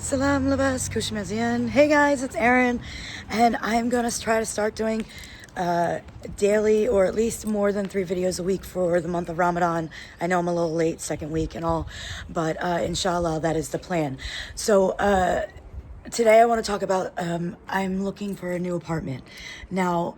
Salam labas, kushmazian. Hey guys, it's Erin, and I'm gonna try to start doing daily or at least more than 3 videos a week for the month of Ramadan. I know I'm a little late, second week and all, but inshallah, that is the plan. So today I want to talk about I'm looking for a new apartment. Now,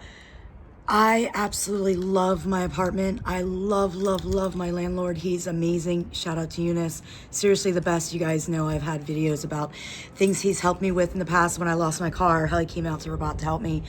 I absolutely love my apartment. I love my landlord. He's amazing. Shout out to Eunice. Seriously, the best. You guys know I've had videos about things he's helped me with in the past when I lost my car, how he came out to Rabat to help me.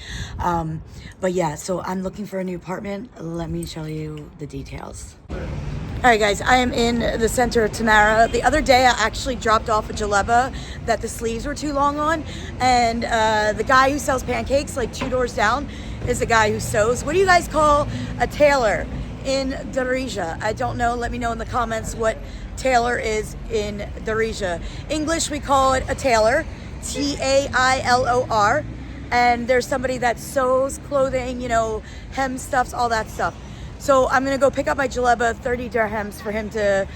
But yeah, so I'm looking for a new apartment. Let me show you the details. All right, guys, I am in the center of Tamara. The other day, I actually dropped off a jaleba that the sleeves were too long on. And the guy who sells pancakes, like 2 doors down, is the guy who sews. What do you guys call a tailor in Darija? I don't know. Let me know in the comments what tailor is in Darija. English, we call it a tailor, Tailor. And there's somebody that sews clothing, you know, hem stuffs, all that stuff. So I'm gonna go pick up my jaleba, 30 dirhams for him to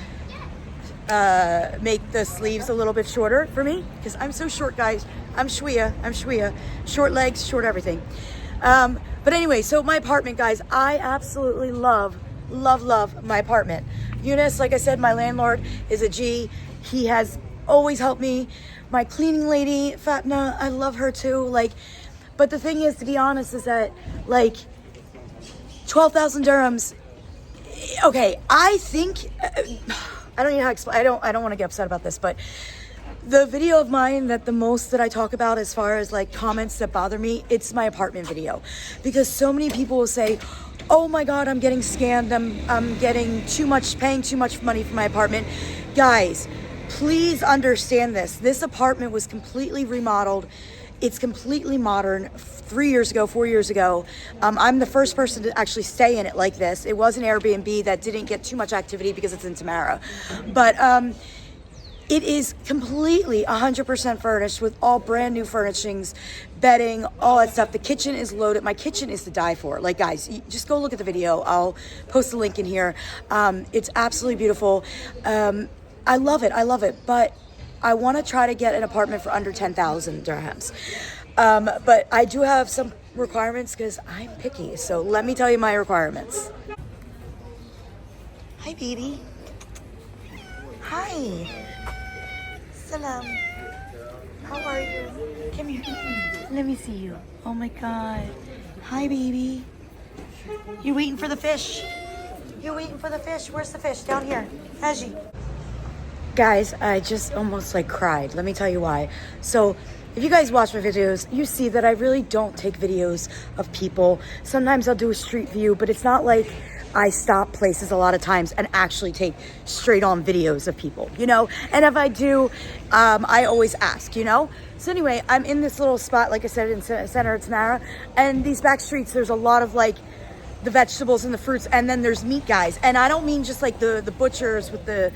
make the sleeves a little bit shorter for me, because I'm so short, guys. I'm shwiya. Short legs, short everything. But anyway, so my apartment, guys, I absolutely love my apartment. Eunice, like I said, my landlord is a G. He has always helped me. My cleaning lady, Fatna, I love her too. Like, but the thing is, to be honest, is that like 12,000 dirhams. Okay, I think I don't know how to explain. I don't want to get upset about this, but the video of mine that the most that I talk about as far as like comments that bother me, it's my apartment video. Because so many people will say, oh my God, I'm getting scammed. I'm getting paying too much money for my apartment. Guys, please understand this. This apartment was completely remodeled. It's completely modern. 4 years ago. I'm the first person to actually stay in it like this. It was an Airbnb that didn't get too much activity because it's in Tamara. But it is completely 100% furnished with all brand new furnishings, bedding, all that stuff. The kitchen is loaded. My kitchen is to die for. Like, guys, just go look at the video. I'll post the link in here. It's absolutely beautiful. I love it. But I want to try to get an apartment for under 10,000 dirhams. But I do have some requirements because I'm picky. So let me tell you my requirements. Hi, baby. Hi. Salam. How are you? Come here. Let me see you. Oh my God. Hi, baby. You waiting for the fish? Where's the fish? Down here. Haji. Guys, I just almost like cried. Let me tell you why. So if you guys watch my videos, you see that I really don't take videos of people. Sometimes I'll do a street view, but it's not like I stop places a lot of times and actually take straight on videos of people, you know? And if I do, I always ask, you know? So anyway, I'm in this little spot, like I said, in the center of Tamara. And these back streets, there's a lot of like the vegetables and the fruits. And then there's meat guys. And I don't mean just like the butchers with the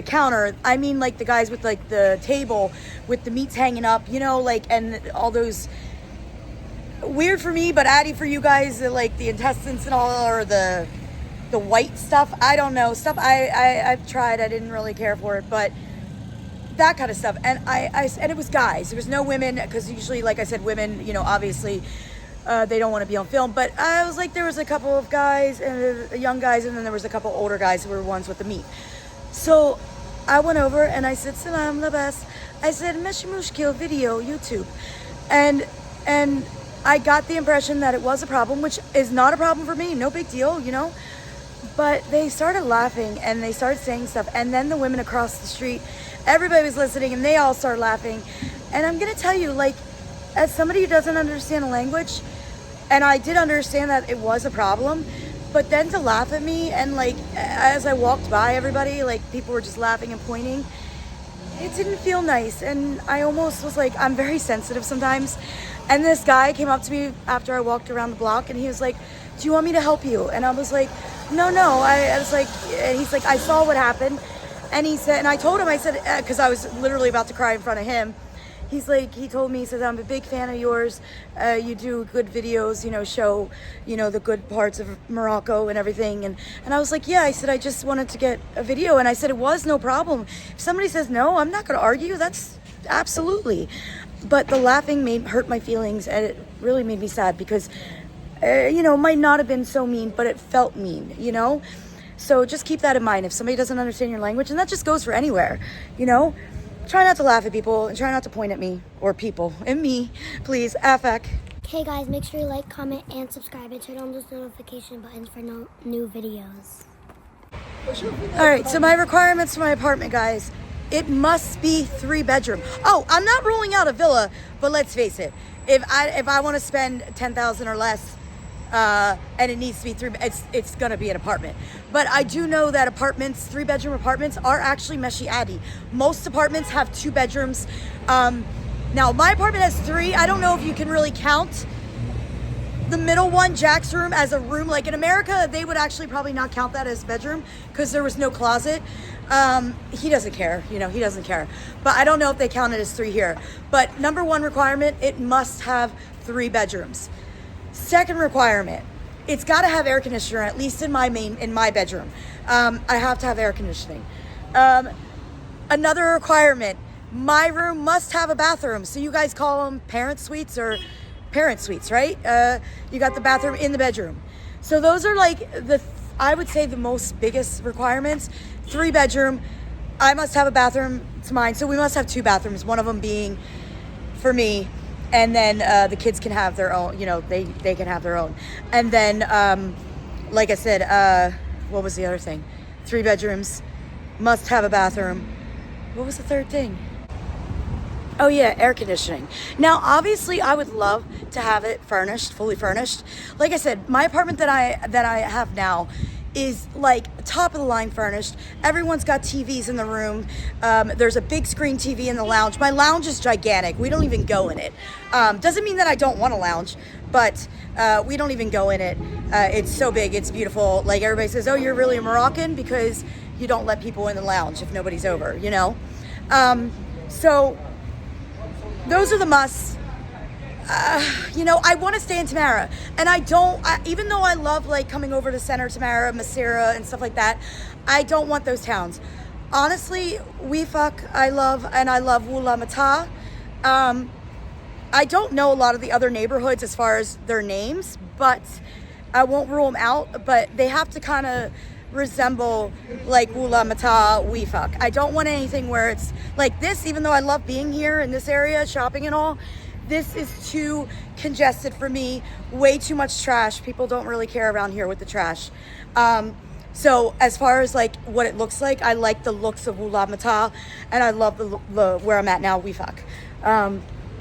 counter. I mean like the guys with like the table with the meats hanging up, you know, like, and all those weird for me, but Addy for you guys, like the intestines and all, or the white stuff. I don't know, stuff I've tried. I didn't really care for it, but that kind of stuff. And and it was guys. There was no women, because usually, like I said, women, you know, obviously they don't want to be on film. But I was like, there was a couple of guys, and young guys, and then there was a couple older guys who were ones with the meat. So I went over and I said, Salam labas. I said, Meshi Mushkil video, YouTube. And I got the impression that it was a problem, which is not a problem for me. No big deal, you know. But they started laughing and they started saying stuff. And then the women across the street, everybody was listening and they all started laughing. And I'm going to tell you, like, as somebody who doesn't understand the language, and I did understand that it was a problem, but then to laugh at me and like, as I walked by everybody, like people were just laughing and pointing, it didn't feel nice. And I almost was like, I'm very sensitive sometimes. And this guy came up to me after I walked around the block and he was like, do you want me to help you? And I was like, no. I was like, and he's like, I saw what happened. And he said, and I told him, I said, because I was literally about to cry in front of him. He's like, he told me, he says, I'm a big fan of yours. You do good videos, you know, show, you know, the good parts of Morocco and everything. And I was like, yeah, I said, I just wanted to get a video. And I said, it was no problem. If somebody says no, I'm not going to argue. That's absolutely. But the laughing hurt my feelings, and it really made me sad because, you know, it might not have been so mean, but it felt mean, you know? So just keep that in mind. If somebody doesn't understand your language, and that just goes for anywhere, you know? Try not to laugh at people and try not to point at me or people and me, please. Affec. Okay guys, make sure you like, comment, and subscribe and turn on those notification buttons for new videos. All right, so my requirements for my apartment, guys, it must be 3-bedroom. Oh, I'm not ruling out a villa, but let's face it. If I want to spend $10,000 or less, and it needs to be it's gonna be an apartment. But I do know that apartments, 3-bedroom apartments, are actually meshi addy. Most apartments have 2 bedrooms. Now my apartment has 3. I don't know if you can really count the middle one, Jack's room, as a room. Like in America, they would actually probably not count that as bedroom because there was no closet. He doesn't care, you know, he doesn't care. But I don't know if they count it as 3 here. But number 1 requirement, it must have 3 bedrooms. Second requirement, it's got to have air conditioner, at least in my bedroom. I have to have air conditioning. Another requirement, my room must have a bathroom. So you guys call them parent suites or parent suites, right? You got the bathroom in the bedroom. So those are like I would say the most biggest requirements. 3-bedroom, I must have a bathroom, it's mine. So we must have 2 bathrooms, one of them being for me. And then the kids can have their own, you know, they can have their own. And then, like I said, what was the other thing? 3 bedrooms, must have a bathroom. What was the third thing? Oh yeah, air conditioning. Now, obviously, I would love to have it furnished, fully furnished. Like I said, my apartment that I have now is like top of the line furnished. Everyone's got TVs in the room. There's a big screen TV in the lounge. My lounge is gigantic. We don't even go in it. Doesn't mean that I don't want a lounge, but we don't even go in it. It's so big, it's beautiful. Like everybody says, oh, you're really a Moroccan because you don't let people in the lounge if nobody's over, you know? So those are the musts. You know, I want to stay in Tamara, and even though I love like coming over to Center Tamara, Masira, and stuff like that, I don't want those towns. Honestly, I love Wula Mata. I don't know a lot of the other neighborhoods as far as their names, but I won't rule them out, but they have to kind of resemble like Wula Mata, Weefak. I don't want anything where it's like this, even though I love being here in this area, shopping and all. This is too congested for me, way too much trash. People don't really care around here with the trash. So as far as like what it looks like, I like the looks of Wula Mata, and I love the where I'm at now, Weefak.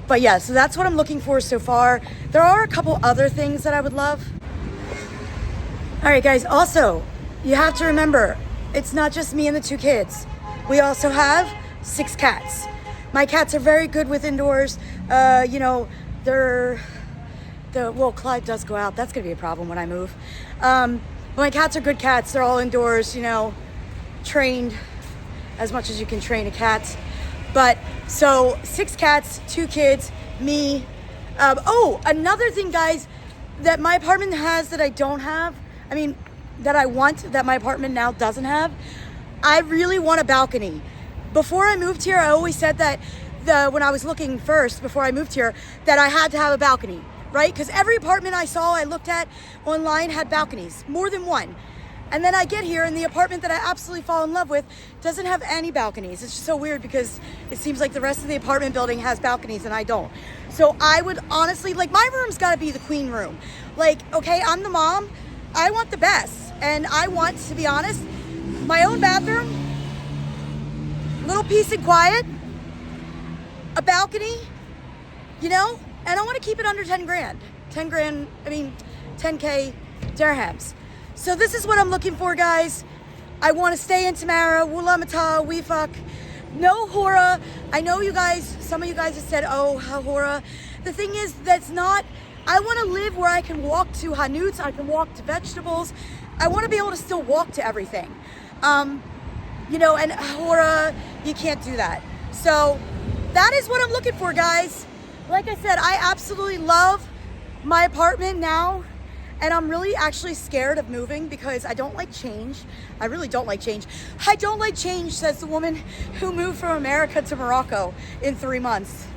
But yeah, so that's what I'm looking for so far. There are a couple other things that I would love. All right, guys, also, you have to remember, it's not just me and the 2 kids. We also have 6 cats. My cats are very good with indoors. You know, well, Clyde does go out. That's gonna be a problem when I move. But my cats are good cats. They're all indoors, you know, trained as much as you can train a cat. But so 6 cats, 2 kids, me. Oh, another thing, guys, that my apartment has that I don't have. I mean, that I want that my apartment now doesn't have. I really want a balcony. Before I moved here, I always said that when I was looking first, before I moved here, that I had to have a balcony, right? Because every apartment I looked at online had balconies, more than one. And then I get here and the apartment that I absolutely fall in love with doesn't have any balconies. It's just so weird because it seems like the rest of the apartment building has balconies and I don't. So I would honestly, like, my room's gotta be the queen room. Like, okay, I'm the mom, I want the best. And I want, to be honest, my own bathroom, little peace and quiet, a balcony, you know, and I want to keep it under 10 grand. 10 grand, I mean, 10K dirhams. So this is what I'm looking for, guys. I want to stay in Tamara, Wula Mata, Weefak. No Hora. I know you guys, some of you guys have said, oh, Hora. The thing is, that's not, I want to live where I can walk to Hanuts, I can walk to vegetables. I want to be able to still walk to everything. You know, and Hora, you can't do that. So that is what I'm looking for, guys. Like I said, I absolutely love my apartment now. And I'm really actually scared of moving because I don't like change. I really don't like change. I don't like change, says the woman who moved from America to Morocco in 3 months.